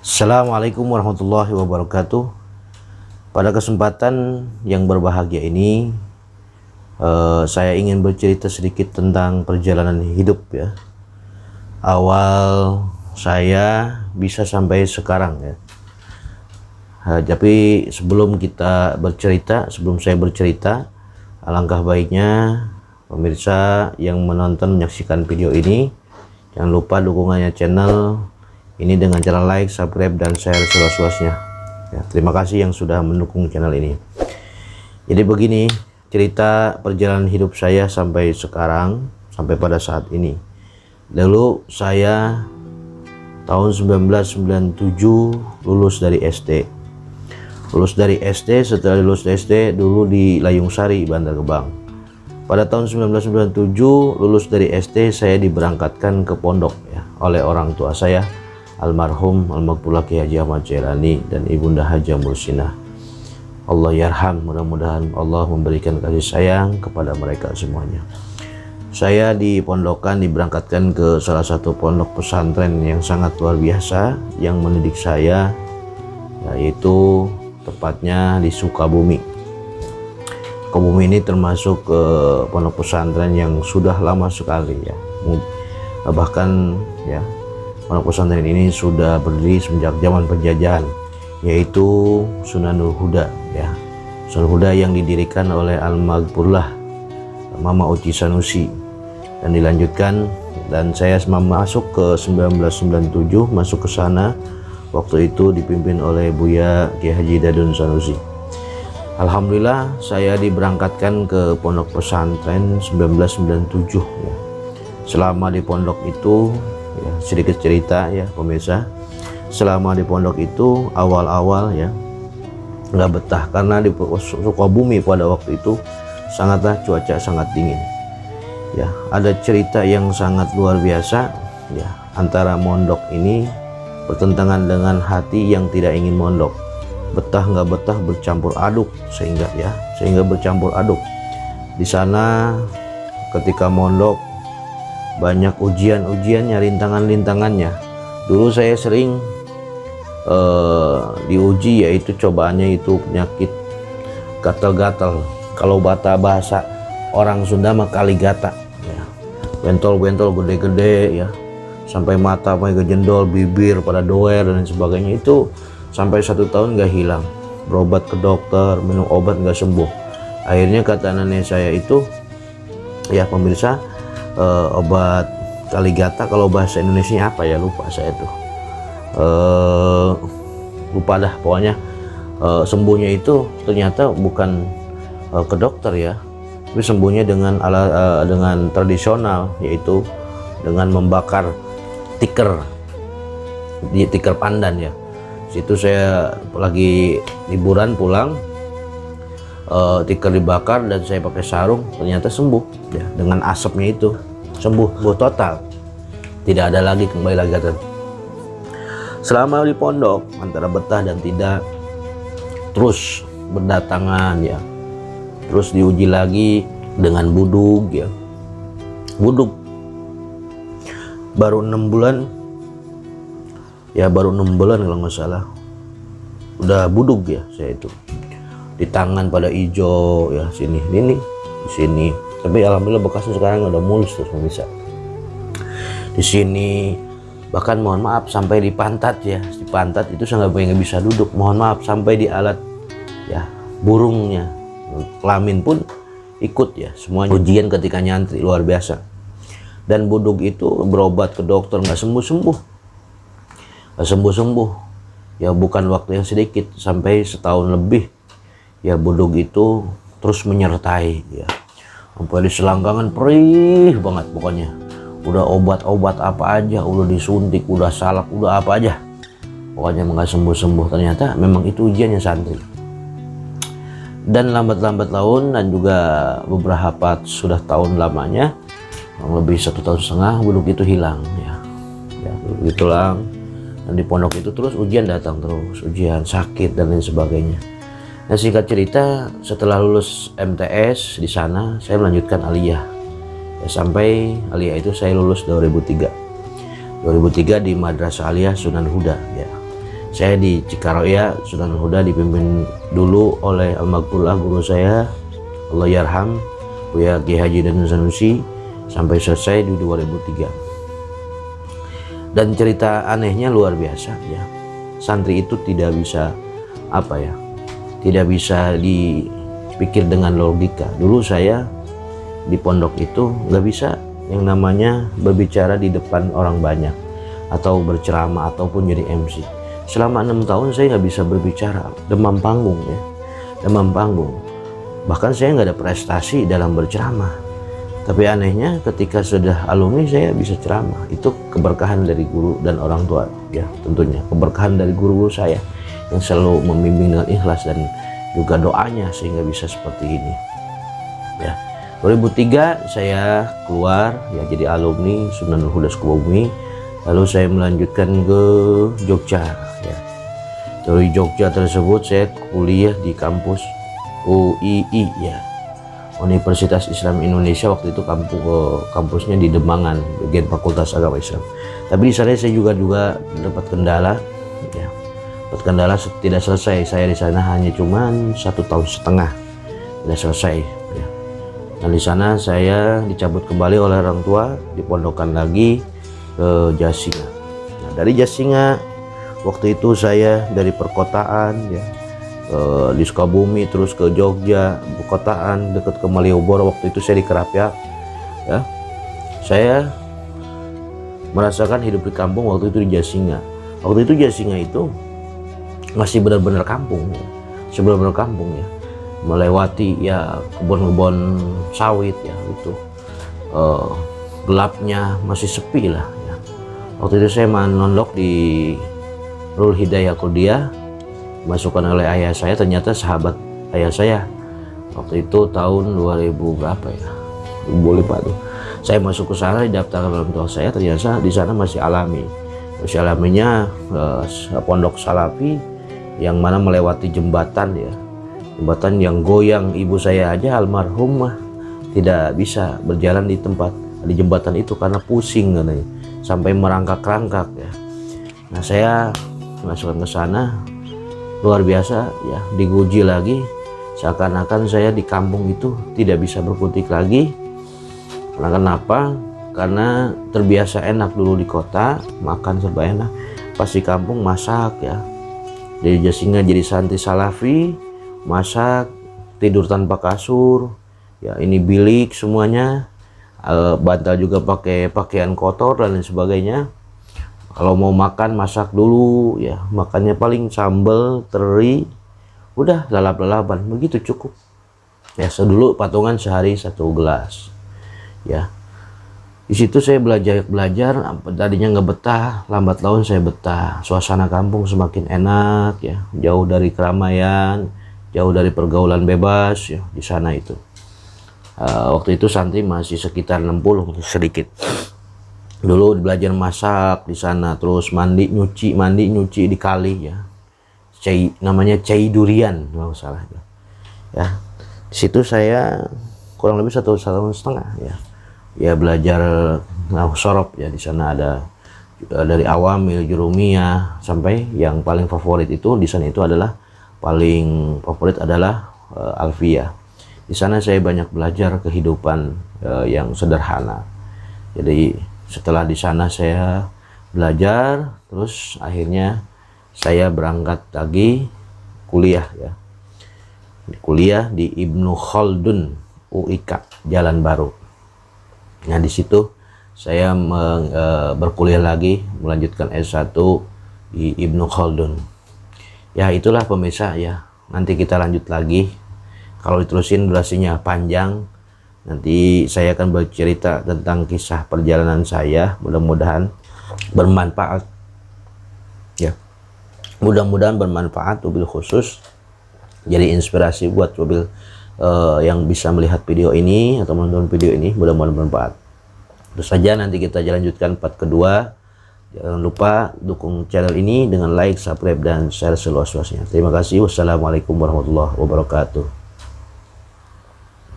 Assalamualaikum warahmatullahi wabarakatuh. Pada kesempatan yang berbahagia ini, saya ingin bercerita sedikit tentang perjalanan hidup ya. Awal saya bisa sampai sekarang ya. Tapi sebelum saya bercerita, alangkah baiknya pemirsa yang menonton menyaksikan video ini jangan lupa dukungannya channel ini dengan cara like, subscribe, dan share seluas-luasnya. Ya, terima kasih yang sudah mendukung channel ini. Jadi begini cerita perjalanan hidup saya sampai sekarang, sampai pada saat ini. Dulu saya tahun 1997 lulus dari SD. Setelah lulus SD dulu di Layung Sari, Bantar Gebang. Pada tahun 1997 lulus dari SD, saya diberangkatkan ke pondok ya oleh orang tua saya, almarhum Almarhum Kiai Haji Ahmad Jailani dan Ibunda Haja Mursinah. Allah yarham, mudah-mudahan Allah memberikan kasih sayang kepada mereka semuanya. Saya diberangkatkan ke salah satu pondok pesantren yang sangat luar biasa yang mendidik saya, yaitu tepatnya di Sukabumi. Sukabumi ini termasuk pondok pesantren yang sudah lama sekali ya. Bahkan ya, pondok pesantren ini sudah berdiri sejak zaman penjajahan, yaitu Sunanul Huda ya. Sunanul Huda yang didirikan oleh Almarhumah Mama Uci Sanusi dan dilanjutkan, dan saya masuk ke 1997 masuk ke sana. Waktu itu dipimpin oleh Buya Kiai Haji Dadun Sanusi. Alhamdulillah saya diberangkatkan ke pondok pesantren 1997 ya. Selama di pondok itu ya, sedikit cerita ya pemirsa. Selama di pondok itu awal-awal ya nggak betah karena di Sukabumi pada waktu itu cuaca sangat dingin. Ya, ada cerita yang sangat luar biasa ya, antara mondok ini bertentangan dengan hati yang tidak ingin mondok. Betah nggak betah bercampur aduk sehingga bercampur aduk. Di sana ketika mondok banyak ujiannya, rintangannya. Dulu saya sering diuji, yaitu cobaannya itu penyakit gatal-gatal. Kalau bahasa orang Sunda mah kaligata ya. Bentol-bentol gede-gede ya, sampai mata sampai kejendol, bibir pada doer dan sebagainya. Itu sampai 1 tahun gak hilang. Berobat ke dokter, minum obat gak sembuh. Akhirnya kata nenek saya itu ya pemirsa, obat kaligata kalau bahasa Indonesia apa ya, lupa saya tuh, lupa dah pokoknya. Sembuhnya itu ternyata bukan ke dokter ya, tapi sembuhnya dengan dengan tradisional, yaitu dengan membakar tikar pandan ya. Situ saya lagi liburan pulang, tikar dibakar dan saya pakai sarung, ternyata sembuh ya, dengan asapnya itu sembuh total, tidak ada lagi, kembali lagi gatal. Selama di pondok antara betah dan tidak, terus berdatangan ya, terus diuji lagi dengan budug ya. Budug baru 6 bulan ya, baru 6 bulan kalau nggak salah udah budug ya. Saya itu di tangan pada hijau ya, sini di sini, tapi alhamdulillah bekasnya sekarang udah mulus terus bisa. Di sini bahkan mohon maaf sampai di pantat ya, di pantat itu saya nggak bisa duduk, mohon maaf, sampai di alat ya burungnya, kelamin pun ikut ya, semuanya. Ujian ketika nyantri luar biasa. Dan budug itu berobat ke dokter nggak sembuh ya, bukan waktu yang sedikit, sampai setahun lebih ya. Budug itu terus menyertai ya, sampai di selangkangan perih banget pokoknya. Udah obat apa aja, udah disuntik, udah salak, udah apa aja, pokoknya nggak sembuh. Ternyata memang itu ujiannya santri. Dan lambat laun, dan juga beberapa sudah tahun lamanya, lebih 1,5 tahun budug itu hilang ya, budug itu hilang. Dan di pondok itu terus ujian datang terus, ujian sakit dan lain sebagainya. Nah, singkat cerita, setelah lulus MTS di sana saya melanjutkan aliyah ya, sampai aliyah itu saya lulus 2003 di Madrasah Aliyah Sunan Huda ya. Saya di Cikaroya Sunan Huda dipimpin dulu oleh almarhumlah guru saya, Allah yarham, Buya Ki Haji Danang Sanusi, sampai selesai di 2003. Dan cerita anehnya luar biasa ya. Santri itu tidak bisa tidak bisa dipikir dengan logika. Dulu saya di pondok itu nggak bisa yang namanya berbicara di depan orang banyak atau berceramah ataupun jadi MC. Selama 6 tahun saya nggak bisa berbicara, demam panggung ya, demam panggung. Bahkan saya nggak ada prestasi dalam berceramah. Tapi anehnya ketika sudah alumni saya bisa ceramah. Itu keberkahan dari guru dan orang tua ya, tentunya keberkahan dari guru-guru saya yang selalu membimbing dengan ikhlas dan juga doanya sehingga bisa seperti ini ya. 2003 saya keluar ya jadi alumni Sunan Huda Sukabumi, lalu saya melanjutkan ke Jogja ya. Dari Jogja tersebut saya kuliah di kampus UII ya, Universitas Islam Indonesia. Waktu itu kampusnya di Demangan, bagian Fakultas Agama Islam. Tapi di sana saya juga dapat kendala ya. Dapat kendala tidak selesai. Saya di sana hanya cuman 1,5 tahun tidak selesai ya. Dan di sana saya dicabut kembali oleh orang tua, dipondokkan lagi ke Jasinga. Nah, dari Jasinga waktu itu saya dari perkotaan ya di Sukabumi terus ke Jogja, perkotaan dekat ke Malioboro. Waktu itu saya di Kerapia ya. Saya merasakan hidup di kampung waktu itu di Jasinga. Waktu itu Jasinga itu masih benar-benar kampung ya. Benar-benar kampung ya, melewati ya kebun-kebun sawit ya, itu gelapnya masih sepi lah ya. Waktu itu saya menondok di Nurul Hidayah Kuliah, masukkan oleh ayah saya, ternyata sahabat ayah saya. Waktu itu tahun 2000 berapa ya, boleh Pak tuh. Saya masuk ke sana, didaftarkan orang tua saya, ternyata di sana masih alami. Masih alaminya pondok Salafi yang mana melewati jembatan ya. Jembatan yang goyang, ibu saya aja almarhumah tidak bisa berjalan di jembatan itu karena pusing katanya, sampai merangkak-rangkak ya. Nah, saya masukkan ke sana, luar biasa ya, diguji lagi, seakan-akan saya di kampung itu tidak bisa berkutik lagi. Karena kenapa? Karena terbiasa enak dulu di kota, makan serba enak, pas di kampung masak ya. Dari Jasinga jadi santri Salafi, masak, tidur tanpa kasur ya, ini bilik semuanya, bantal juga pakai pakaian kotor dan lain sebagainya. Kalau mau makan masak dulu ya, makannya paling sambal, teri, udah lalap-lalapan, begitu cukup ya. Dulu patungan sehari 1 gelas ya. Di situ saya belajar, tadinya nggak betah, lambat laun saya betah. Suasana kampung semakin enak ya, jauh dari keramaian, jauh dari pergaulan bebas ya di sana itu. Waktu itu santri masih sekitar 60 sedikit. Dulu belajar masak di sana, terus mandi nyuci di kali ya. Namanya Cai Durian kalau salah ya. Di situ saya kurang lebih 1,5 tahun ya. Ya belajar sorop ya, di sana ada dari awamil, jurumiyah sampai yang paling favorit itu di sana itu adalah paling favorit adalah alfiyah. Di sana saya banyak belajar kehidupan yang sederhana. Jadi setelah di sana saya belajar, terus akhirnya saya berangkat lagi kuliah ya. Kuliah di Ibnu Khaldun UIK Jalan Baru. Nah di situ saya berkuliah lagi, melanjutkan S1 di Ibnu Khaldun. Ya itulah pemirsa ya. Nanti kita lanjut lagi. Kalau diterusin durasinya panjang. Nanti saya akan bercerita tentang kisah perjalanan saya, mudah-mudahan bermanfaat ya. Mudah-mudahan bermanfaat, wabil khusus jadi inspirasi buat wabil yang bisa melihat video ini atau menonton video ini, mudah-mudahan bermanfaat. Terus saja nanti kita lanjutkan part kedua. Jangan lupa dukung channel ini dengan like, subscribe, dan share seluas-luasnya. Terima kasih. Wassalamualaikum warahmatullahi wabarakatuh.